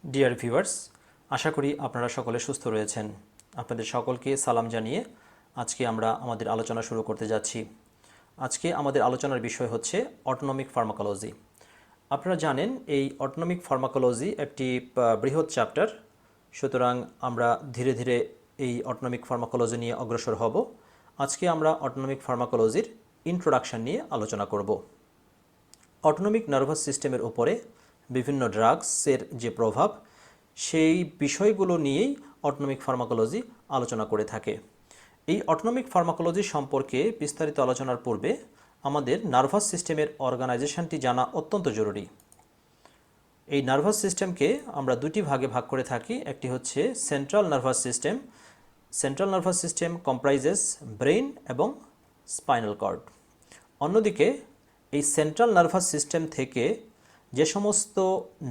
Dear viewers, আশা করি আপনারা সকলে সুস্থ রয়েছেন। আপনাদের সকলকে সালাম জানিয়ে আজকে আমরা আমাদের আলোচনা শুরু করতে যাচ্ছি। আজকে আমাদের আলোচনার বিষয় হচ্ছে অটোনমিক ফার্মাকোলজি। আপনারা জানেন এই অটোনমিক ফার্মাকোলজি একটি বৃহৎ চ্যাপ্টার, সুতরাং আমরা ধীরে ধীরে এই অটোনমিক ফার্মাকোলজি নিয়ে অগ্রসর হব। আজকে আমরা অটোনমিক ফার্মাকোলজির ইন্ট্রোডাকশন নিয়ে আলোচনা করব। অটোনমিক নার্ভাস সিস্টেমের উপরে বিভিন্ন ড্রাগসের যে প্রভাব, সেই বিষয়গুলো নিয়েই অটোনমিক ফার্মাকোলজি আলোচনা করে থাকে। এই অটোনমিক ফার্মাকোলজি সম্পর্কে বিস্তারিত আলোচনার পূর্বে আমাদের নার্ভাস সিস্টেমের অর্গানাইজেশনটি জানা অত্যন্ত জরুরি। এই নার্ভাস সিস্টেমকে আমরা দুটি ভাগে ভাগ করে থাকি। একটি হচ্ছে central nervous system. Central nervous system comprises brain এবং স্পাইনাল কর্ড। অন্যদিকে এই সেন্ট্রাল নার্ভাস সিস্টেম থেকে যে সমস্ত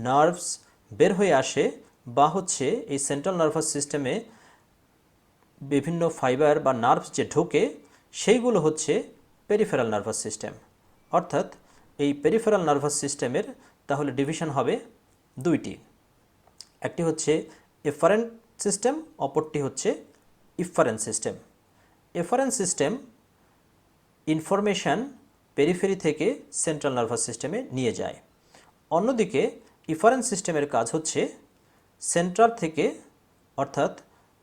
নার্ভস বের হয়ে আসে বা হচ্ছে এই সেন্ট্রাল নার্ভাস সিস্টেমে বিভিন্ন ফাইবার বা নার্ভস যে ঢোকে, সেইগুলো হচ্ছে পেরিফেরাল নার্ভাস সিস্টেম। অর্থাৎ এই পেরিফেরাল নার্ভাস সিস্টেমের তাহলে ডিভিশন হবে দুইটি। একটি হচ্ছে এফারেন্ট সিস্টেম, অপরটি হচ্ছে efferent system. Efferent system information periphery থেকে সেন্ট্রাল নার্ভাস সিস্টেমে নিয়ে যায়। অন্যদিকে ইফারেন্ট সিস্টেমের কাজ হচ্ছে সেন্ট্রাল থেকে, অর্থাৎ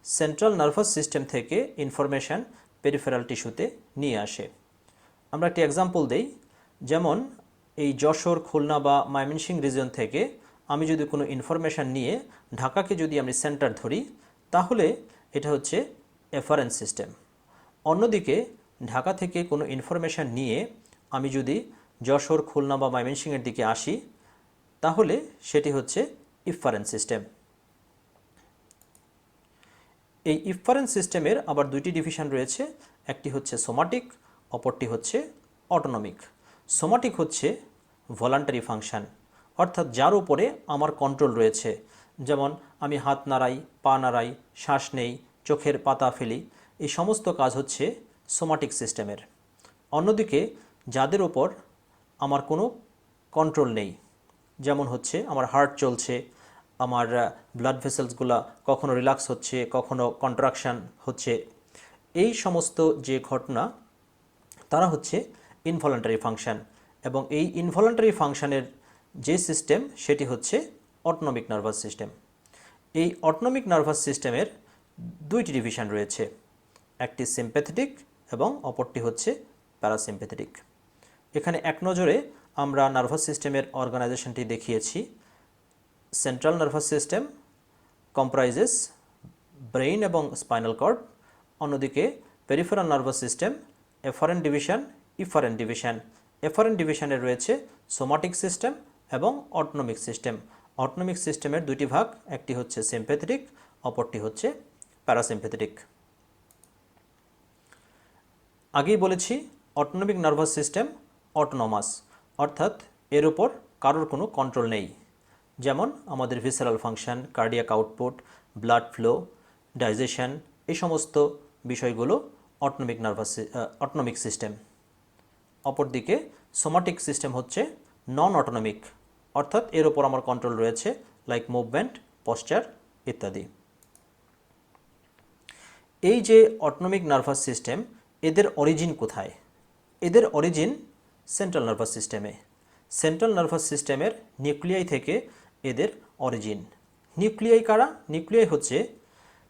সেন্ট্রাল নার্ভাস সিস্টেম থেকে ইনফরমেশান পেরিফেরাল টিস্যুতে নিয়ে আসে। আমরা একটি এক্সাম্পল দেই। যেমন এই যশোর, খুলনা বা ময়মনসিং রিজন থেকে আমি যদি কোনো ইনফরমেশান নিয়ে ঢাকাকে যদি আমি সেন্টার ধরি, তাহলে এটা হচ্ছে এফারেন্ট সিস্টেম। অন্যদিকে ঢাকা থেকে কোনো ইনফরমেশান নিয়ে আমি যদি যশোর, খুলনা বা ময়মনসিংহের দিকে আসি, তাহলে সেটি হচ্ছে ইফারেন্ট সিস্টেম। এই ইফারেন্ট সিস্টেমের আবার দুইটি ডিভিশন রয়েছে। একটি হচ্ছে সোমাটিক, অপরটি হচ্ছে অটোনমিক। সোমাটিক হচ্ছে ভলান্টারি ফাংশন, অর্থাৎ যার উপরে আমার কন্ট্রোল রয়েছে। যেমন আমি হাত নাড়াই, পা নাড়াই, শ্বাস নেই, চোখের পাতা ফেলি, এই সমস্ত কাজ হচ্ছে সোমাটিক সিস্টেমের। অন্যদিকে যাদের ওপর আমার কোনো কন্ট্রোল নেই, যেমন হচ্ছে আমার হার্ট চলছে, আমার ব্লাড ভেসেলসগুলো কখনো রিল্যাক্স হচ্ছে, কখনো কন্ট্রাকশান হচ্ছে, এই সমস্ত যে ঘটনা, তারা হচ্ছে ইনভলান্টারি ফাংশন। এবং এই ইনভলান্টারি ফাংশনের যে সিস্টেম, সেটি হচ্ছে অটোনমিক নার্ভাস সিস্টেম। এই অটোনমিক নার্ভাস সিস্টেমের দুইটি ডিভিশন রয়েছে, একটি সিম্প্যাথেটিক এবং অপরটি হচ্ছে প্যারাসিম্প্যাথেটিক। এখানে এক নজরে আমরা নার্ভাস সিস্টেমের অর্গানাইজেশনটি দেখিয়েছি। Central nervous system comprises brain এবং স্পাইনাল কর্ড। অন্যদিকে peripheral nervous system afferent division, efferent division. Afferent ডিভিশনে রয়েছে সোমাটিক সিস্টেম এবং অটোনমিক সিস্টেম। অটোনমিক সিস্টেমের দুইটি ভাগ, একটি হচ্ছে সিম্প্যাথেটিক, অপরটি হচ্ছে প্যারাসিম্প্যাথেটিক। আগেই বলেছি অটোনমিক নার্ভাস সিস্টেম অটোনমাস, অর্থাৎ এর উপর কারোর কোনো কন্ট্রোল নেই। যেমন আমাদের visceral function, cardiac output, blood flow, digestion, এই সমস্ত বিষয়গুলো অটোনমিক সিস্টেম। অপরদিকে সোমাটিক সিস্টেম হচ্ছে নন অটোনমিক, অর্থাৎ এর ওপর আমার কন্ট্রোল রয়েছে, লাইক মুভমেন্ট, পশ্চার ইত্যাদি। এই যে অটোনমিক নার্ভাস সিস্টেম, এদের অরিজিন কোথায়? এদের অরিজিন সেন্ট্রাল নার্ভাস সিস্টেমে। সেন্ট্রাল নার্ভাস সিস্টেমের নিউক্লিয়াই থেকে এদের অরিজিন। নিউক্লিয়াই কারা? নিউক্লিয়াই হচ্ছে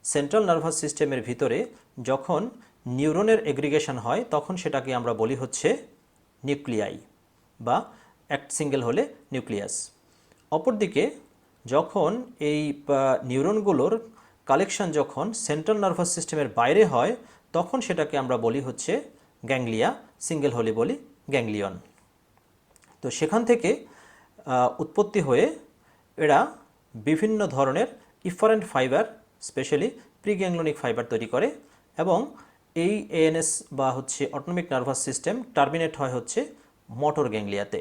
সেন্ট্রাল নার্ভাস সিস্টেমের ভিতরে যখন নিউরনের এগ্রিগেশন হয়, তখন সেটাকে আমরা বলি হচ্ছে নিউক্লিয়াই, বা এক সিঙ্গেল হলে নিউক্লিয়াস। অপরদিকে যখন এই নিউরনগুলোর কালেকশন যখন সেন্ট্রাল নার্ভাস সিস্টেমের বাইরে হয়, তখন সেটাকে আমরা বলি হচ্ছে গ্যাংলিয়া, সিঙ্গেল হলে বলি গ্যাংলিয়ন। তো সেখান থেকে উৎপত্তি হয়ে এরা বিভিন্ন ধরনের ইফারেন্ট ফাইবার, স্পেশালি প্রিগ্যাংলিয়নিক ফাইবার তৈরি করে, এবং এই এএনএস বা হচ্ছে অটোনমিক নার্ভাস সিস্টেম টার্মিনেট হয় হচ্ছে মোটর গ্যাংলিয়াতে।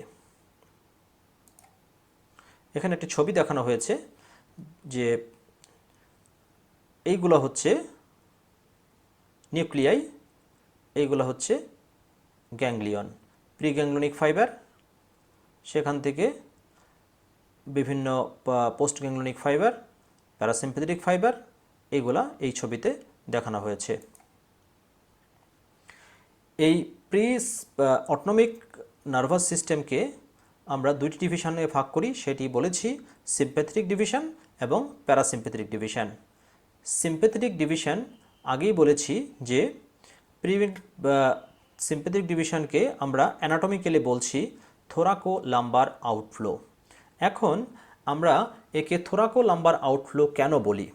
এখানে একটি ছবি দেখানো হয়েছে যে এইগুলো হচ্ছে নিউক্লিয়াই, এইগুলো হচ্ছে গ্যাংলিয়ন, প্রিগ্যাংলিয়নিক ফাইবার। সেখান থেকে বিভিন্ন পোস্ট গ্যাংলিয়নিক ফাইবার, প্যারাসিম্প্যাথেটিক ফাইবার, এগুলা এই ছবিতে দেখানো হয়েছে। এই অটোনমিক নার্ভাস সিস্টেমকে আমরা দুইটি ডিভিশনে ভাগ করি, সেটি বলেছি সিম্প্যাথেটিক ডিভিশন এবং প্যারাসিম্প্যাথেটিক ডিভিশন। সিম্প্যাথেটিক ডিভিশন আগেই বলেছি যে সিম্প্যাথেটিক ডিভিশনকে আমরা অ্যানাটমিক্যালি বলছি থোরাকো লাম্বার আউটফ্লো। এখন আমরা একে থোরাকো লাম্বার আউটফ্লো কেন বলি?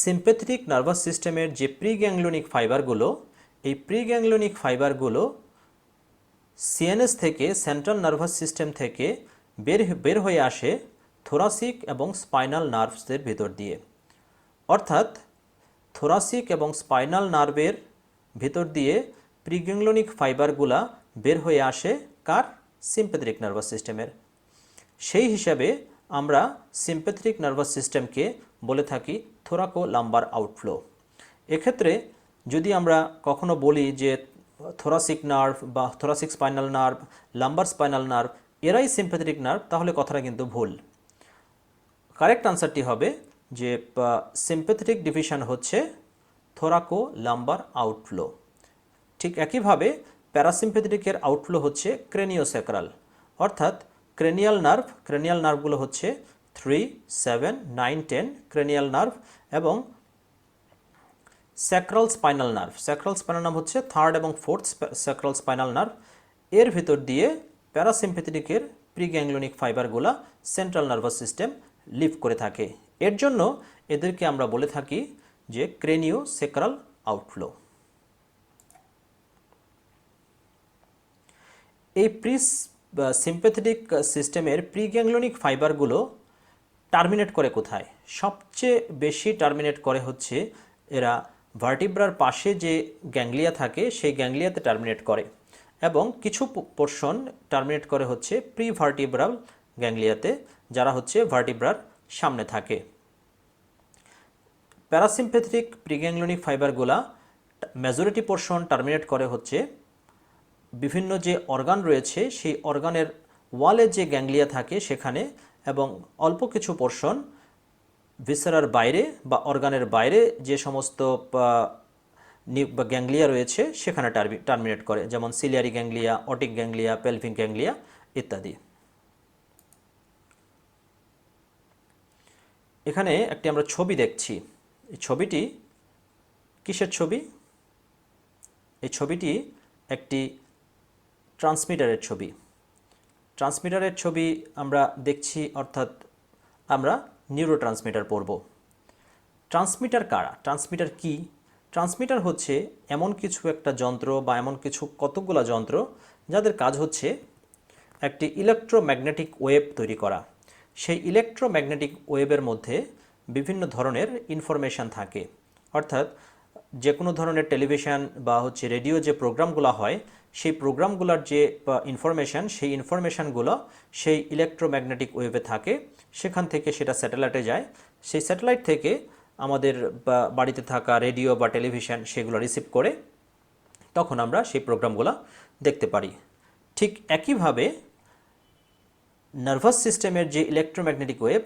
সিম্প্যাথেটিক নার্ভাস সিস্টেমের যে প্রিগ্যাংলিয়নিক ফাইবারগুলো, এই প্রিগ্যাংলিয়নিক ফাইবারগুলো সিএনএস থেকে, সেন্ট্রাল নার্ভাস সিস্টেম থেকে বের হয়ে আসে থোরাসিক এবং স্পাইনাল নার্ভসের ভেতর দিয়ে। অর্থাৎ থোরাসিক এবং স্পাইনাল নার্ভের ভেতর দিয়ে প্রিগ্যাংলিয়নিক ফাইবারগুলা বের হয়ে আসে কার? সিম্প্যাথেটিক নার্ভাস সিস্টেমের। সেই হিসাবে আমরা সিম্প্যাথেটিক নার্ভাস সিস্টেমকে বলে থাকি থোরাকো লাম্বার আউটফ্লো। এক্ষেত্রে যদি আমরা কখনো বলি যে থোরাসিক নার্ভ বা thoracic spinal nerve, lumber spinal nerve এরাই সিম্প্যাথেটিক নার্ভ, তাহলে কথাটা কিন্তু ভুল। কারেক্ট আনসারটি হবে যে সিম্প্যাথেটিক ডিভিশন হচ্ছে থোরাকো লাম্বার আউটফ্লো। ঠিক একইভাবে প্যারাসিম্প্যাথেটিকের আউটফ্লো হচ্ছে ক্রেনিওস্যাক্রাল, অর্থাৎ ক্রেনিয়াল নার্ভগুলো হচ্ছে 3, 7, 9, 10 ক্রেনিয়াল নার্ভ, এবং স্যাক্রাল স্পাইনাল নার্ভ হচ্ছে 3rd এবং 4th স্যাক্রাল স্পাইনাল নার্ভ। এর ভেতর দিয়ে প্যারাসিম্প্যাথেটিকের প্রিগ্যাংলিয়নিক ফাইবারগুলা সেন্ট্রাল নার্ভাস সিস্টেম লিভ করে থাকে। এর জন্য এদেরকে আমরা বলে থাকি যে ক্রেনিওস্যাক্রাল আউটফ্লো। এই সিম্প্যাথেটিক সিস্টেমের প্রিগ্যাংলিয়নিক ফাইবারগুলো টার্মিনেট করে কোথায়? সবচেয়ে বেশি টার্মিনেট করে হচ্ছে এরা ভার্টিব্রার পাশে যে গ্যাংলিয়া থাকে সেই গ্যাংলিয়াতে টার্মিনেট করে, এবং কিছু পোর্শন টার্মিনেট করে হচ্ছে প্রিভার্টিব্রাল গ্যাংলিয়াতে, যারা হচ্ছে ভার্টিব্রার সামনে থাকে। প্যারাসিম্প্যাথেটিক প্রিগ্যাংলিয়নিক ফাইবারগুলা মেজরিটি পোর্শন টার্মিনেট করে হচ্ছে বিভিন্ন যে অর্গান রয়েছে সেই অর্গানের ওয়ালে যে গ্যাংলিয়া থাকে সেখানে, এবং অল্প কিছু পোর্শন ভিসেরার বাইরে বা অর্গানের বাইরে যে সমস্ত গ্যাংলিয়া রয়েছে সেখানে টার্মিনেট করে, যেমন ciliary ganglia, otic ganglia, pelvic ganglia ইত্যাদি। এখানে একটি আমরা ছবি দেখছি। এই ছবিটি কিসের ছবি? এই ছবিটি একটি ট্রান্সমিটারের ছবি। ট্রান্সমিটারের ছবি আমরা দেখছি, অর্থাৎ আমরা নিউরোট্রান্সমিটার পড়ব। ট্রান্সমিটার কারা? ট্রান্সমিটার কি? ট্রান্সমিটার হচ্ছে এমন কিছু একটা যন্ত্র বা এমন কিছু কতগুলো যন্ত্র যাদের কাজ হচ্ছে একটি ইলেকট্রোম্যাগনেটিক ওয়েভ তৈরি করা। সেই ইলেকট্রোম্যাগনেটিক ওয়েভের মধ্যে বিভিন্ন ধরনের ইনফরমেশান থাকে, অর্থাৎ যে কোনো ধরনের টেলিভিশন বা হচ্ছে রেডিও যে প্রোগ্রামগুলো হয় সেই প্রোগ্রামগুলোর যে ইনফরমেশান, সেই ইনফরমেশানগুলো সেই ইলেকট্রোম্যাগনেটিক ওয়েভে থাকে। সেখান থেকে সেটা স্যাটেলাইটে যায়, সেই স্যাটেলাইট থেকে আমাদের বাড়িতে থাকা রেডিও বা টেলিভিশন সেগুলো রিসিভ করে, তখন আমরা সেই প্রোগ্রামগুলো দেখতে পারি। ঠিক একইভাবে নার্ভাস সিস্টেমের যে ইলেকট্রোম্যাগনেটিক ওয়েভ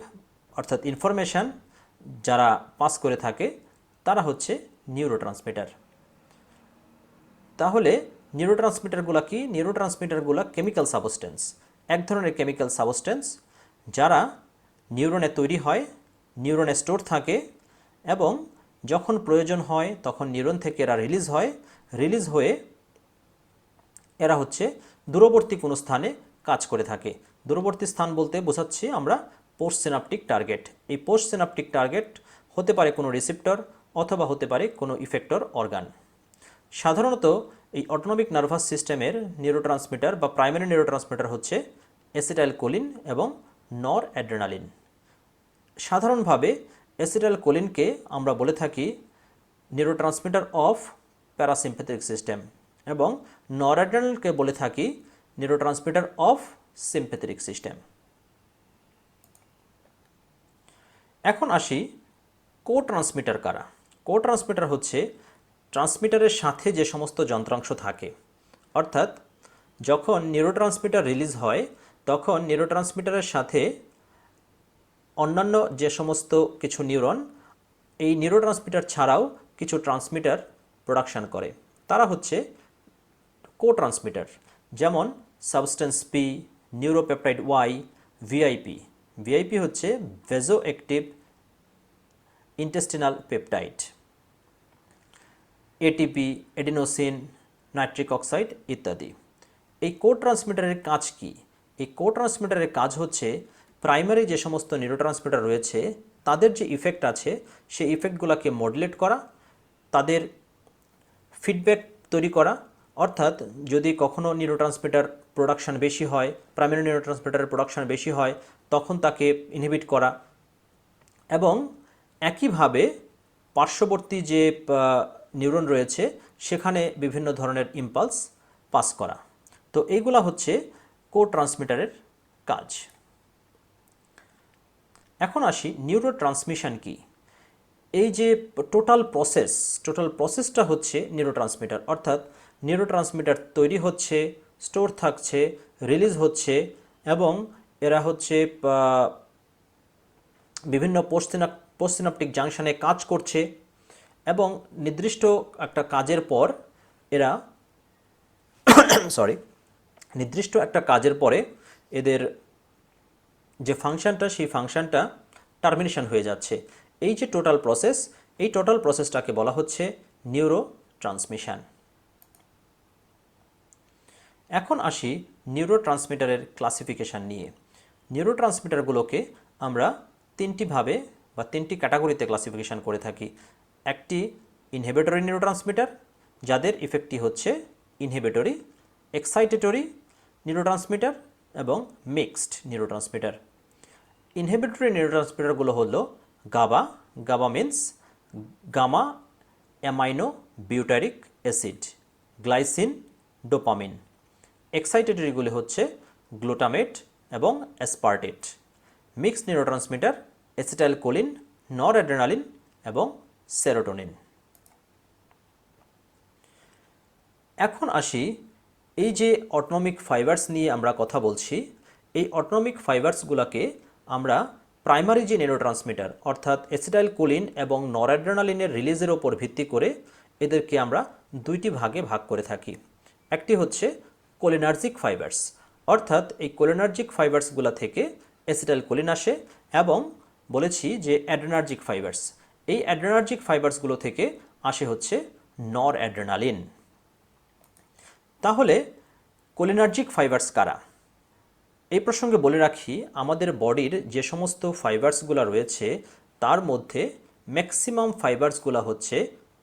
অর্থাৎ ইনফরমেশান যারা পাস করে থাকে তারা হচ্ছে নিউরোট্রান্সমিটার। তাহলে নিউরোট্রান্সমিটারগুলো কি? নিউরোট্রান্সমিটারগুলো কেমিক্যাল সাবস্টেন্স, এক ধরনের কেমিক্যাল সাবস্টেন্স যারা নিউরনে তৈরি হয়, নিউরনে স্টোর থাকে, এবং যখন প্রয়োজন হয় তখন নিউরন থেকে এরা রিলিজ হয়ে এরা হচ্ছে দূরবর্তী কোনো স্থানে কাজ করে থাকে। দূরবর্তী স্থান বলতে বোঝাচ্ছি আমরা পোস্ট সিনাপটিক টার্গেট। এই পোস্ট সিনাপটিক টার্গেট হতে পারে কোনো রিসেপ্টর অথবা হতে পারে কোনো ইফেক্টর অর্গান। সাধারণত এই অটোনমিক নার্ভাস সিস্টেমের নিউরোট্রান্সমিটার বা প্রাইমারি নিউরোট্রান্সমিটার হচ্ছে অ্যাসিটাইলকোলিন এবং নর অ্যাড্রেনালিন। সাধারণভাবে অ্যাসিটাইলকোলিনকে আমরা বলে থাকি নিউরোট্রান্সমিটার অফ প্যারাসিম্প্যাথেটিক সিস্টেম, এবং নর অ্যাড্রেনালিনকে বলে থাকি নিউরোট্রান্সমিটার অফ সিম্প্যাথেটিক সিস্টেম। এখন আসি কো ট্রান্সমিটার কারা। কো ট্রান্সমিটার হচ্ছে ট্রান্সমিটারের সাথে যে সমস্ত যন্ত্রাংশ থাকে, অর্থাৎ যখন নিউরোট্রান্সমিটার রিলিজ হয় তখন নিউরোট্রান্সমিটারের সাথে অন্যান্য যে সমস্ত কিছু নিউরন এই নিউরোট্রান্সমিটার ছাড়াও কিছু ট্রান্সমিটার প্রোডাকশন করে, তারা হচ্ছে কো ট্রান্সমিটার, যেমন substance P, neuropeptide Y, VIP. VIP হচ্ছে vasoactive intestinal peptide, ATP, adenosine, nitric oxide ইত্যাদি। এই কো ট্রান্সমিটারের কাজ কি? এই কো ট্রান্সমিটারের কাজ হচ্ছে প্রাইমারি যে সমস্ত নিউরোট্রান্সমিটার রয়েছে তাদের যে ইফেক্ট আছে সেই ইফেক্টগুলোকে মডুলেট করা, তাদের ফিডব্যাক তৈরি করা, অর্থাৎ যদি কখনো নিউরোট্রান্সমিটার প্রোডাকশন বেশি হয়, প্রাইমারি নিউরোট্রান্সমিটারের প্রোডাকশন বেশি হয়, তখন তাকে ইনহিবিট করা, এবং একইভাবে পার্শ্ববর্তী যে নিউরন রয়েছে সেখানে বিভিন্ন ধরনের ইম্পালস পাস করা। তো এইগুলা হচ্ছে কো ট্রান্সমিটারের কাজ। এখন আসি নিউরো ট্রান্সমিশন কি। এই যে টোটাল প্রসেসটা হচ্ছে নিউরোট্রান্সমিটার, অর্থাৎ নিউরোট্রান্সমিটার তৈরি হচ্ছে, স্টোর থাকছে, রিলিজ হচ্ছে, এবং এরা হচ্ছে বিভিন্ন পোস্টসিনাপটিক জাংশনে কাজ করছে, এবং নির্দিষ্ট একটা কাজের পর এরা নির্দিষ্ট একটা কাজের পরে এদের যে ফাংশনটা সেই ফাংশনটা টার্মিনেশন হয়ে যাচ্ছে। এই যে টোটাল প্রসেসটাকে বলা হচ্ছে নিউরো ট্রান্সমিশন। এখন আসি নিউরো ট্রান্সমিটারের ক্লাসিফিকেশান নিয়ে। নিউরো ট্রান্সমিটারগুলোকে আমরা তিনটি ক্যাটাগরিতে ক্লাসিফিকেশান করে থাকি। একটি ইনহিবিটরি নিউরো ট্রান্সমিটার, যাদের ইফেক্টটি হচ্ছে ইনহিবিটরি, এক্সাইটেটরি নিউরো ট্রান্সমিটার এবং মিক্সড নিউরো ট্রান্সমিটার। ইনহিবিটরি নিউরো ট্রান্সমিটারগুলো হলো GABA means gamma amino butyric acid, glycine, dopamine. এক্সাইটেটরিগুলি হচ্ছে গ্লুটামেট এবং aspartate. Mixed neurotransmitter acetylcholine, noradrenaline এবং সেরোটোনিন। এখন আসি এই যে অটোনমিক ফাইবার্স নিয়ে আমরা কথা বলছি, এই অটোনমিক ফাইবার্সগুলোকে আমরা প্রাইমারি যে নিউরোট্রান্সমিটার অর্থাৎ অ্যাসিটাইলকোলিন এবং নরঅ্যাড্রেনালিনের রিলিজের ওপর ভিত্তি করে এদেরকে আমরা দুইটি ভাগে ভাগ করে থাকি। একটি হচ্ছে কোলিনার্জিক ফাইবার্স, অর্থাৎ এই কোলিনার্জিক ফাইবার্সগুলো থেকে অ্যাসিটাইলকোলিন আসে, এবং বলেছি যে অ্যাড্রেনার্জিক ফাইবার্স, এই অ্যাড্রেনার্জিক ফাইবার্সগুলো থেকে আসে হচ্ছে নরঅ্যাড্রেনালিন। তাহলে কোলিনার্জিক ফাইবার্স কারা? এই প্রসঙ্গে বলে রাখি, আমাদের বডির যে সমস্ত ফাইবার্সগুলো রয়েছে তার মধ্যে ম্যাক্সিমাম ফাইবার্সগুলো হচ্ছে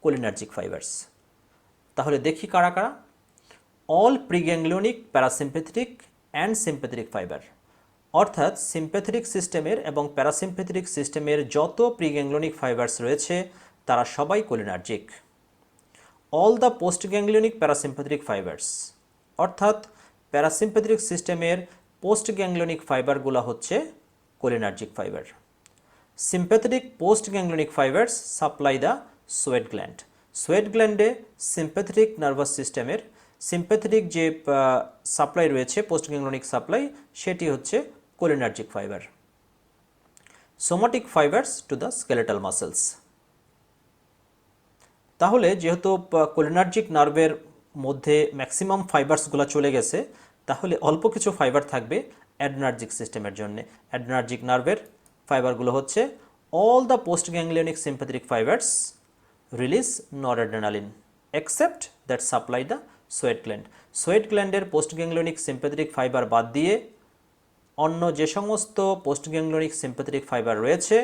কোলিনার্জিক ফাইবার্স। তাহলে দেখি কারা কারা। All preganglionic, parasympathetic and sympathetic fibre, অর্থাৎ সিম্প্যাথেটিক সিস্টেমের এবং প্যারাসিম্প্যাথেটিক সিস্টেমের যত প্রিগ্যাংলিওনিক ফাইবার্স রয়েছে তারা সবাই cholinergic. All the postganglionic parasympathetic fibres, অর্থাৎ প্যারাসিম্প্যাথেটিক সিস্টেমের পোস্টগ্যাংলিওনিক ফাইবারগুলো হচ্ছে cholinergic fibre. Sympathetic postganglionic fibres supply the sweat gland. Sweat গ্ল্যান্ডে সিম্প্যাথেটিক নার্ভাস সিস্টেমের সিম্প্যাথেটিক যে সাপ্লাই রয়েছে, পোস্টগ্যাংলিওনিক সাপ্লাই, সেটি হচ্ছে cholinergic fibre. Somatic fibres to the skeletal muscles. তাহলে যেহেতু কোলিনার্জিক নার্ভের মধ্যে ম্যাক্সিমাম ফাইবার্সগুলো চলে গেছে, তাহলে অল্প কিছু ফাইবার থাকবে অ্যাড্রেনার্জিক সিস্টেমের জন্য। অ্যাড্রেনার্জিক নার্ভের ফাইবারগুলো হচ্ছে all the postganglionic sympathetic fibres release noradrenaline except that supply the sweat gland. Sweat গ্ল্যান্ডের পোস্ট গ্যাংলিওনিক সিম্প্যাথেটিক ফাইবার বাদ দিয়ে অন্য যে সমস্ত পোস্ট গ্যাংলিওনিক সিম্প্যাথেটিক ফাইবার রয়েছে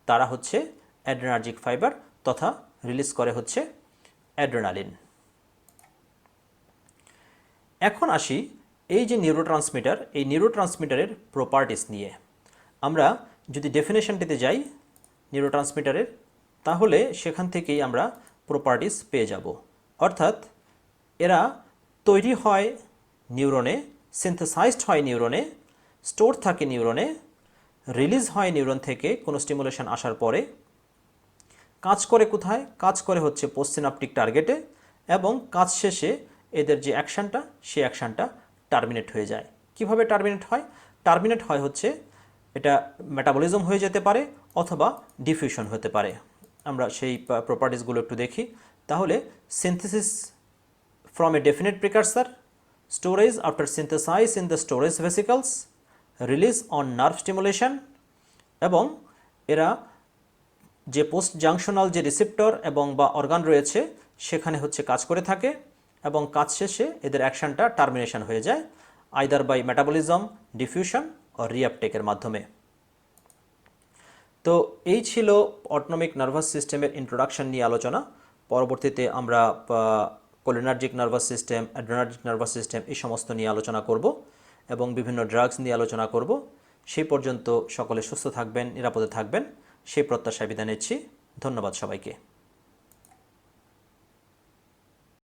তারা হচ্ছে অ্যাড্রেনার্জিক ফাইবার তথা রিলিজ করে হচ্ছে অ্যাড্রেনালিন। এখন আসি এই যে নিউরোট্রান্সমিটার, এই নিউরোট্রান্সমিটারের প্রপার্টিস নিয়ে। আমরা যদি ডেফিনেশনটিতে যাই নিউরোট্রান্সমিটারের, তাহলে সেখান থেকেই আমরা প্রপার্টিস পেয়ে যাব। অর্থাৎ এরা তৈরি হয় নিউরনে, সিনথেসাইজড হয় নিউরনে, স্টোর থাকে নিউরনে, রিলিজ হয় নিউরন থেকে কোনো স্টিমুলেশন আসার পরে, কাজ করে কোথায়? কাজ করে হচ্ছে পোস্টসিনাপটিক টার্গেটে, এবং কাজ শেষে এদের যে অ্যাকশানটা সেই অ্যাকশানটা টার্মিনেট হয়ে যায়। কিভাবে টার্মিনেট হয়? টার্মিনেট হয় হচ্ছে এটা মেটাবলিজম হয়ে যেতে পারে অথবা ডিফিউশন হতে পারে। আমরা সেই প্রপার্টিসগুলো একটু দেখি। তাহলে synthesis from a definite precursor, storage after synthesis in the storage vesicles, release on nerve stimulation, এবং এরা যে পোস্ট জাংশনাল যে রিসেপ্টর এবং বা অর্গান রয়েছে সেখানে হচ্ছে কাজ করে থাকে এবং কাজ শেষে এদের অ্যাকশনটা টার্মিনেশন হয়ে যায় আইদার বাই মেটাবলিজম, ডিফিউশন ও রিঅ্যাপটেকের মাধ্যমে। তো এই ছিল অটোনমিক নার্ভাস সিস্টেমের ইন্ট্রোডাকশন নিয়ে আলোচনা। পরবর্তীতে আমরা cholinergic nervous system, adrenergic nervous system এই সমস্ত নিয়ে আলোচনা করব এবং বিভিন্ন ড্রাগস নিয়ে আলোচনা করব। সেই পর্যন্ত সকলে সুস্থ থাকবেন, নিরাপদে থাকবেন, সেই প্রত্যাশায় বিদায় নিচ্ছি। ধন্যবাদ সবাইকে।